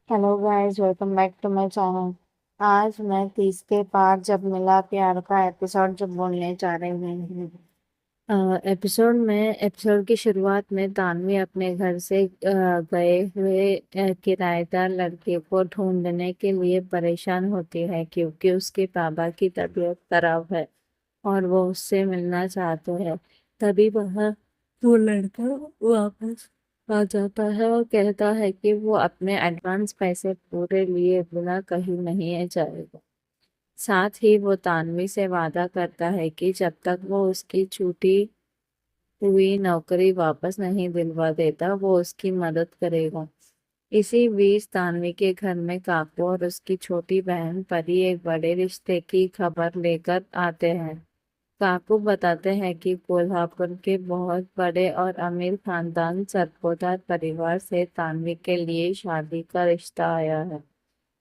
Hello guys, welcome back to my channel. आज मैं 30 के पार जब मिला प्यार का एपिसोड जब बोलने जा रही हूँ। एपिसोड की शुरुआत में तानवी अपने घर से गए हुए किराएदार लड़के को ढूंढने के लिए परेशान होती है क्योंकि उसके पापा की तबीयत खराब है और वो उससे मिलना चाहते हैं। तभी वो लड़का वापस आ जाता है और कहता है कि वो अपने एडवांस पैसे पूरे लिए बिना कहीं नहीं जाएगा। साथ ही वो तानवी से वादा करता है कि जब तक वो उसकी छूटी हुई नौकरी वापस नहीं दिलवा देता वो उसकी मदद करेगा। इसी बीच तानवी के घर में काकू और उसकी छोटी बहन परी एक बड़े रिश्ते की खबर लेकर आते हैं। काकू बताते हैं कि कोल्हापुर के बहुत बड़े और अमीर खानदान सरपोदार परिवार से तानवी के लिए शादी का रिश्ता आया है।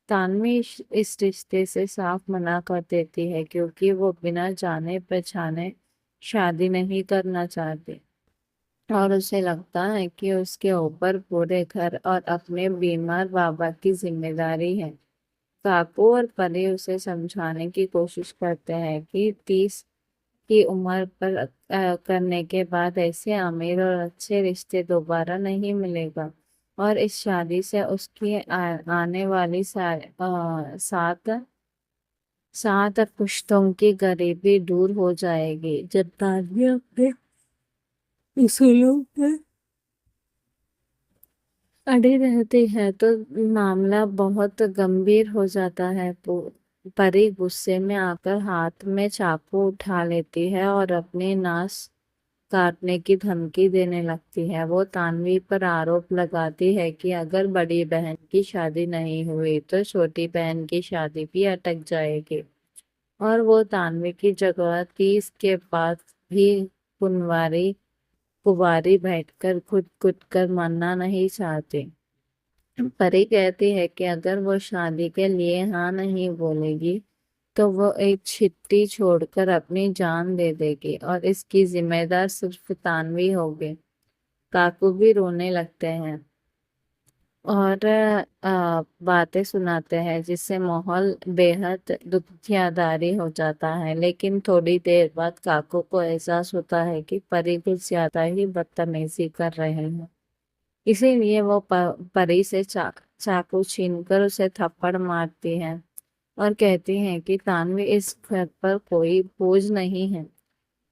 तानवी इस रिश्ते से साफ मना कर देती है क्योंकि वो बिना जाने पहचाने शादी नहीं करना चाहती और उसे लगता है कि उसके ऊपर पूरे घर और अपने बीमार बाबा की जिम्मेदारी है। काकू और परी उसे समझाने की कोशिश करते हैं कि 30 की उम्र पर करने के बाद ऐसे अमीर और अच्छे रिश्ते दोबारा नहीं मिलेगा और इस शादी से उसकी आने वाली सात सात पुश्तों की गरीबी दूर हो जाएगी। जब तानवी अपने उसूलों पर अड़ी रहती है तो मामला बहुत गंभीर हो जाता है। परी गुस्से में आकर हाथ में चाकू उठा लेती है और अपनी नास काटने की धमकी देने लगती है। वो तानवी पर आरोप लगाती है कि अगर बड़ी बहन की शादी नहीं हुई तो छोटी बहन की शादी भी अटक जाएगी और वो तानवी की जगह 30 के बाद भी कुंवारी कुंवारी बैठकर खुद खुद कर मरना नहीं चाहती। परी कहती है कि अगर वो शादी के लिए हाँ नहीं बोलेगी तो वो एक चिट्ठी छोड़कर अपनी जान दे देगी और इसकी जिम्मेदार सिर्फ तानवी होगी। काकू भी रोने लगते हैं और बातें सुनाते हैं जिससे माहौल बेहद दुखियादारी हो जाता है। लेकिन थोड़ी देर बाद काकू को एहसास होता है कि परी कुछ ज्यादा ही बदतमीजी कर रहे हैं। इसीलिए वो परी से चाकू छीनकर उसे थप्पड़ मारती है और कहती हैं कि तानवी इस घर पर कोई बोझ नहीं है।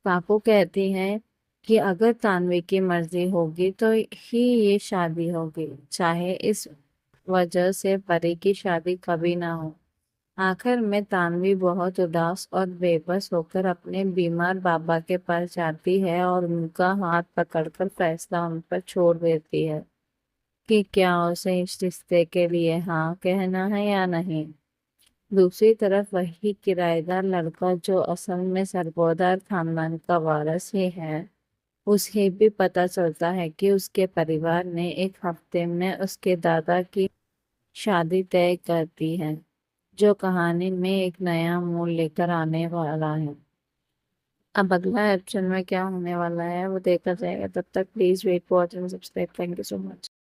काकू कहती हैं कि अगर तानवी की मर्जी होगी तो ही ये शादी होगी, चाहे इस वजह से परी की शादी कभी ना हो। आखिर में तानवी बहुत उदास और बेबस होकर अपने बीमार बाबा के पास जाती है और उनका हाथ पकड़कर फैसला उन पर छोड़ देती है कि क्या उसे इस रिश्ते के लिए हाँ कहना है या नहीं। दूसरी तरफ वही किराएदार लड़का जो असल में सरपोदार खानदान का वारिस ही है, उसे भी पता चलता है कि उसके परिवार ने एक हफ्ते में उसके दादा की शादी तय कर दी है, जो कहानी में एक नया मोड़ लेकर आने वाला है। अब अगला एपिसोड में क्या होने वाला है वो देखा जाएगा। तब तक please wait watch and subscribe. Thank you so much.